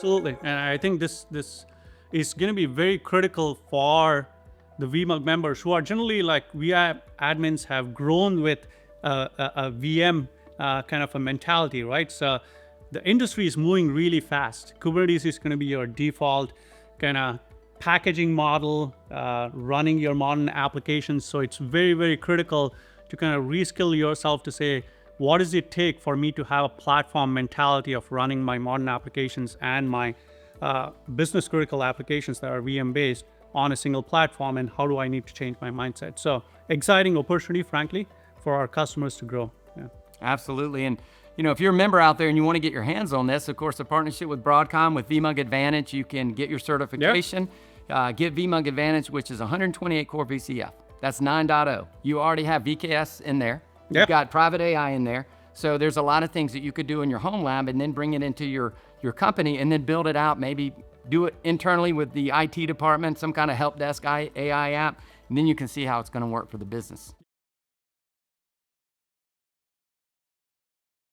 Absolutely. And I think this is going to be very critical for the VMUG members who are generally like VM admins have grown with a VM kind of a mentality, right? So the industry is moving really fast. Kubernetes is going to be your default kind of packaging model, running your modern applications. So it's very, very critical to kind of reskill yourself to say, what does it take for me to have a platform mentality of running my modern applications and my business critical applications that are VM based on a single platform, and how do I need to change my mindset? So exciting opportunity, frankly, for our customers to grow. Yeah. Absolutely. And if you're a member out there and you want to get your hands on this, of course, a partnership with Broadcom, with VMUG Advantage, you can get your certification, get VMUG Advantage, which is 128 core VCF. That's 9.0. You already have VKS in there. You've got private AI in there. So there's a lot of things that you could do in your home lab and then bring it into your company and then build it out, maybe do it internally with the IT department, some kind of help desk AI app, and then you can see how it's going to work for the business.